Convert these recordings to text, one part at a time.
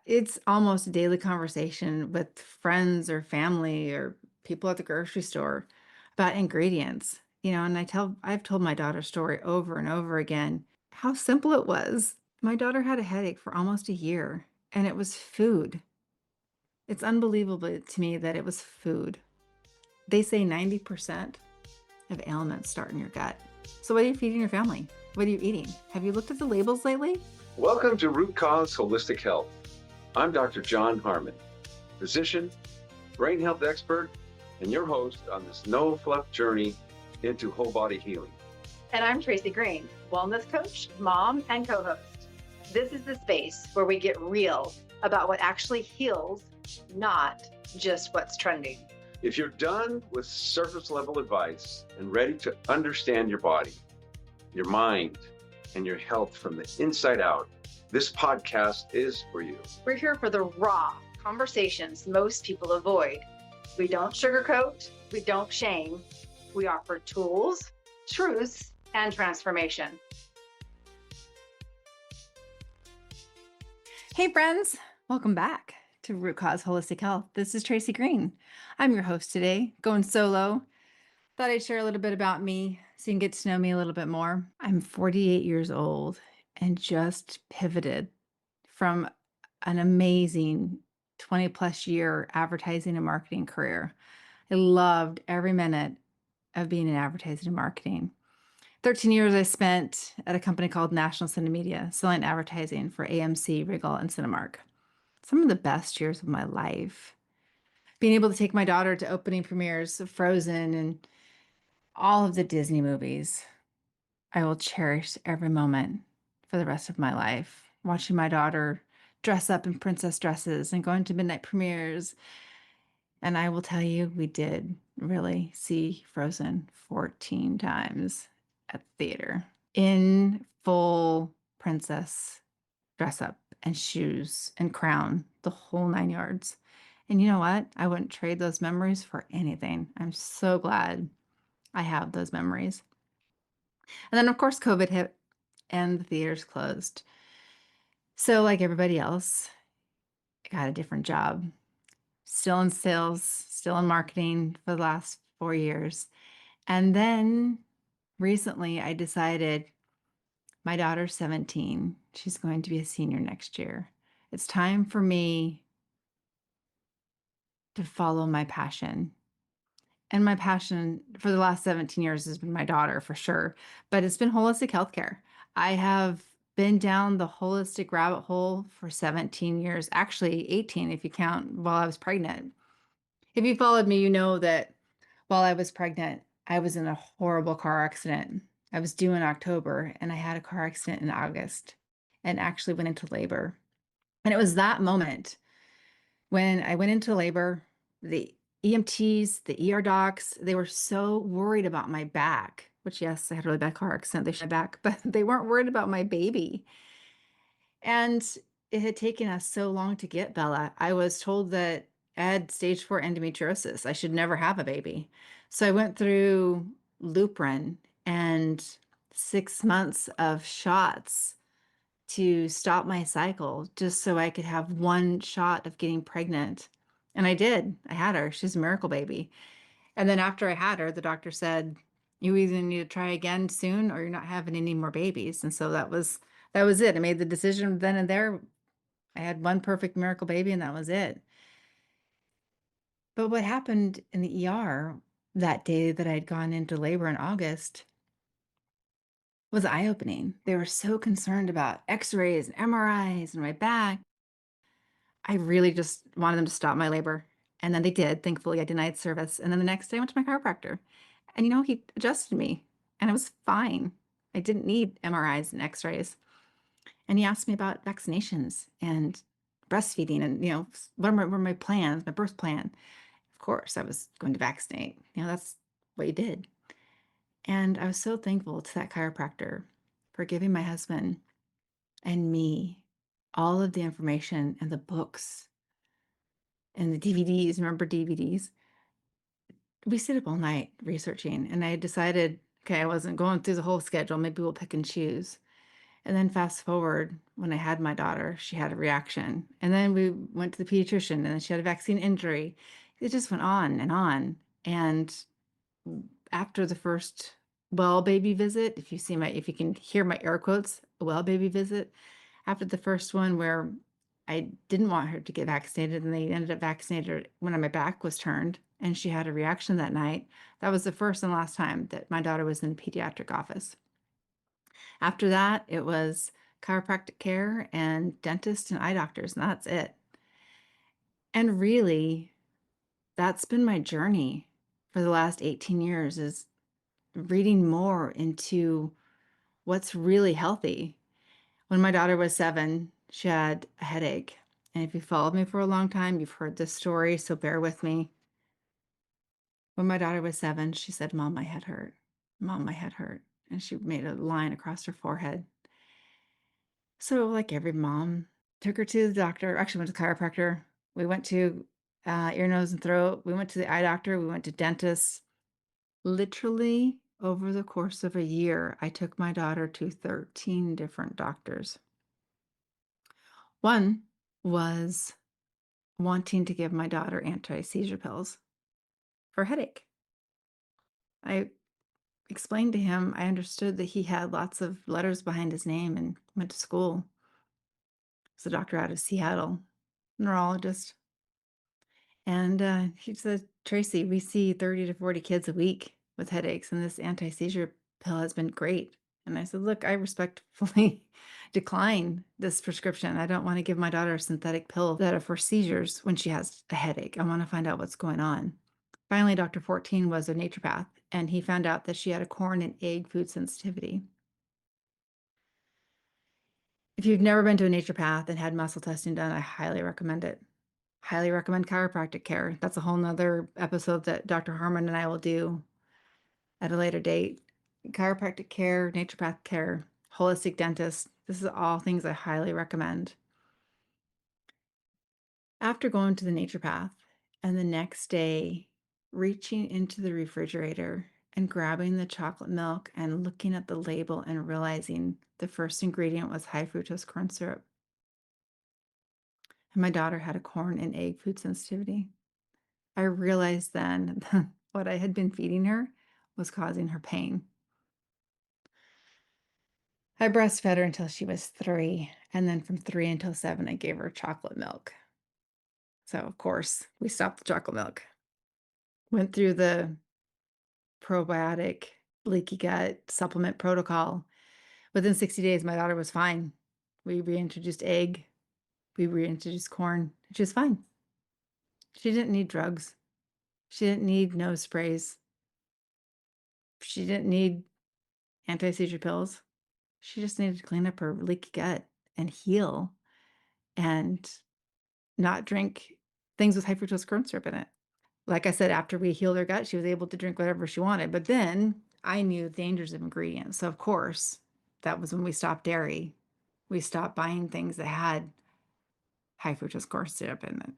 It's almost a daily conversation with friends or family or people at the grocery store about ingredients, and I've told my daughter's story over and over again, how simple it was. My daughter had a headache for almost a year, and it was food. It's unbelievable to me that it was food. They say 90% of ailments start in your gut. So what are you feeding your family? What are you eating? Have you looked at the labels lately? Welcome to Root Cause Holistic Health. I'm Dr. Jon Harmon, physician, brain health expert, and your host on this no-fluff journey into whole body healing. And I'm Tracey Green, wellness coach, mom, and co-host. This is the space where we get real about what actually heals, not just what's trending. If you're done with surface level advice and ready to understand your body, your mind, and your health from the inside out, this podcast is for you. We're here for the raw conversations most people avoid. We don't sugarcoat, we don't shame. We offer tools, truths, and transformation. Hey friends, welcome back to Root Cause Holistic Health. This is Tracey Green. I'm your host today, going solo. Thought I'd share a little bit about me so you can get to know me a little bit more. I'm 48 years old and just pivoted from an amazing 20 plus year advertising and marketing career. I loved every minute of being in advertising and marketing. 13 years I spent at a company called National Cinemedia, selling advertising for AMC, Regal, and Cinemark. Some of the best years of my life. Being able to take my daughter to opening premieres of Frozen and all of the Disney movies. I will cherish every moment for the rest of my life. Watching my daughter dress up in princess dresses and going to midnight premieres. And I will tell you, we did really see Frozen 14 times at the theater in full princess dress up and shoes and crown, the whole 9 yards. And you know what? I wouldn't trade those memories for anything. I'm so glad I have those memories. And then, of course, COVID hit and the theaters closed. So, like everybody else, I got a different job. Still in sales, still in marketing for the last 4 years. And then recently I decided my daughter's 17. She's going to be a senior next year. It's time for me to follow my passion. And my passion for the last 17 years has been my daughter for sure, but it's been holistic healthcare. I have been down the holistic rabbit hole for 17 years, actually 18 if you count while I was pregnant. If you followed me, you know that while I was pregnant, I was in a horrible car accident. I was due in October and I had a car accident in August and actually went into labor. And it was that moment when I went into labor, the EMTs, the ER docs, they were so worried about my back, which, yes, I had a really bad car accident. They shot my back, but they weren't worried about my baby. And it had taken us so long to get Bella. I was told that I had stage 4 endometriosis. I should never have a baby. So I went through Lupron and 6 months of shots to stop my cycle just so I could have one shot of getting pregnant. And I did. I had her. She's a miracle baby. And then after I had her, the doctor said, you either need to try again soon or you're not having any more babies. And so that was it. I made the decision then and there. I had one perfect miracle baby and that was it. But what happened in the ER that day that I'd gone into labor in August was eye-opening. They were so concerned about x-rays and MRIs and my back. I really just wanted them to stop my labor. And then they did. Thankfully, I denied service. And then the next day I went to my chiropractor. And he adjusted me and it was fine. I didn't need MRIs and x-rays. And he asked me about vaccinations and breastfeeding and, what are my plans, my birth plan. Of course, I was going to vaccinate. That's what you did. And I was so thankful to that chiropractor for giving my husband and me all of the information and the books and the DVDs. Remember DVDs? We stayed up all night researching, and I decided, okay, I wasn't going through the whole schedule. Maybe we'll pick and choose. And then fast forward, when I had my daughter, she had a reaction. And then we went to the pediatrician and then she had a vaccine injury. It just went on and on. And after the first well baby visit, if you can hear my air quotes, well baby visit, after the first one where I didn't want her to get vaccinated and they ended up vaccinating her when my back was turned and she had a reaction that night, that was the first and last time that my daughter was in the pediatric office. After that, it was chiropractic care and dentist and eye doctors, and that's it. And really, that's been my journey for the last 18 years is reading more into what's really healthy. When my daughter was 7, she had a headache. And if you followed me for a long time, you've heard this story, so bear with me. When my daughter was 7, she said, "Mom, my head hurt. Mom, my head hurt." And she made a line across her forehead. So, like every mom, took her to the doctor. Actually, went to the chiropractor. We went to ear, nose, and throat. We went to the eye doctor. We went to dentists. Literally, over the course of a year, I took my daughter to 13 different doctors. One was wanting to give my daughter anti-seizure pills for headache. I explained to him, I understood that he had lots of letters behind his name and went to school. He's a doctor out of Seattle, neurologist. And he said, "Tracy, we see 30 to 40 kids a week with headaches, and this anti-seizure pill has been great." And I said, "Look, I respectfully decline this prescription. I don't want to give my daughter a synthetic pill that are for seizures when she has a headache. I want to find out what's going on." Finally, Dr. 14 was a naturopath, and he found out that she had a corn and egg food sensitivity. If you've never been to a naturopath and had muscle testing done, I highly recommend it. Highly recommend chiropractic care. That's a whole nother episode that Dr. Harmon and I will do at a later date. Chiropractic care, naturopath care, holistic dentist. This is all things I highly recommend. After going to the naturopath and the next day reaching into the refrigerator and grabbing the chocolate milk and looking at the label and realizing the first ingredient was high fructose corn syrup. And my daughter had a corn and egg food sensitivity. I realized then what I had been feeding her was causing her pain. I breastfed her until she was 3, and then from 3 until 7, I gave her chocolate milk. So, of course, we stopped the chocolate milk. Went through the probiotic, leaky gut supplement protocol. Within 60 days, my daughter was fine. We reintroduced egg, we reintroduced corn. She was fine. She didn't need drugs. She didn't need nose sprays. She didn't need anti-seizure pills. She just needed to clean up her leaky gut and heal and not drink things with high fructose corn syrup in it. Like I said, after we healed her gut, she was able to drink whatever she wanted. But then I knew the dangers of ingredients. So, of course, that was when we stopped dairy. We stopped buying things that had high fructose corn syrup in it,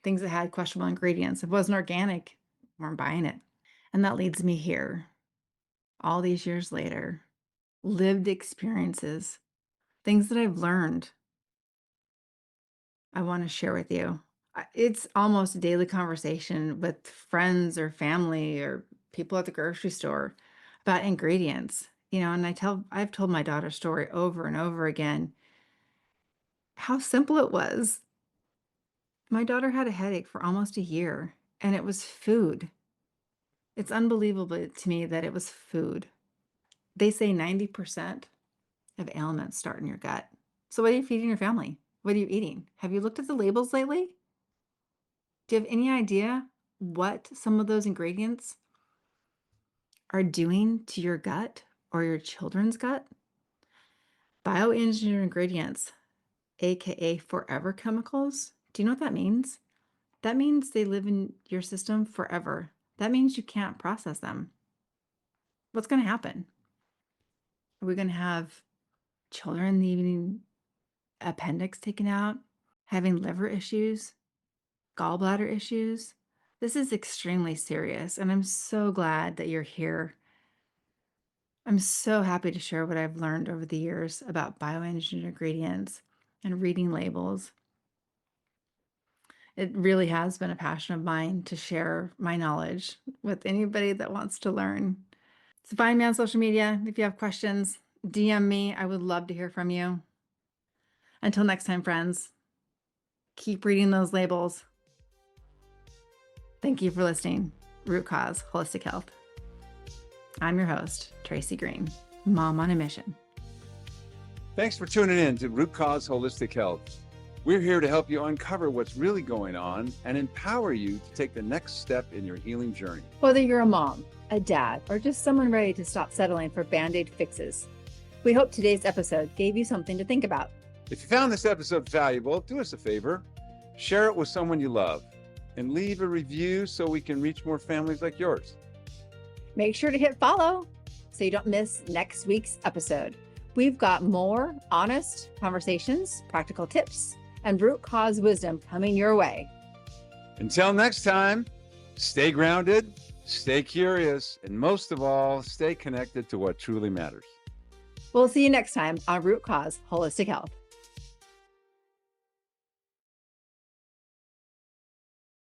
things that had questionable ingredients. If it wasn't organic, we weren't buying it. And that leads me here, all these years later, lived experiences, things that I've learned, I want to share with you. It's almost a daily conversation with friends or family or people at the grocery store about ingredients, and I've told my daughter's story over and over again, how simple it was. My daughter had a headache for almost a year, and it was food. It's unbelievable to me that it was food. They say 90% of ailments start in your gut. So what are you feeding your family? What are you eating? Have you looked at the labels lately? Do you have any idea what some of those ingredients are doing to your gut or your children's gut? Bioengineered ingredients, aka forever chemicals. Do you know what that means? That means they live in your system forever. That means you can't process them. What's going to happen? Are we going to have children needing appendix taken out, having liver issues, gallbladder issues? This is extremely serious, and I'm so glad that you're here I'm so happy to share what I've learned over the years about bioengineered ingredients and reading labels. It really has been a passion of mine to share my knowledge with anybody that wants to learn. So find me on social media. If you have questions, DM me. I would love to hear from you. Until next time, friends, keep reading those labels. Thank you for listening. Root Cause Holistic Health. I'm your host, Tracey Green, mom on a mission. Thanks for tuning in to Root Cause Holistic Health. We're here to help you uncover what's really going on and empower you to take the next step in your healing journey. Whether you're a mom, a dad, or just someone ready to stop settling for Band-Aid fixes, we hope today's episode gave you something to think about. If you found this episode valuable, do us a favor, share it with someone you love, and leave a review so we can reach more families like yours. Make sure to hit follow so you don't miss next week's episode. We've got more honest conversations, practical tips, and root cause wisdom coming your way. Until next time, stay grounded, stay curious, and most of all, stay connected to what truly matters. We'll see you next time on Root Cause Holistic Health.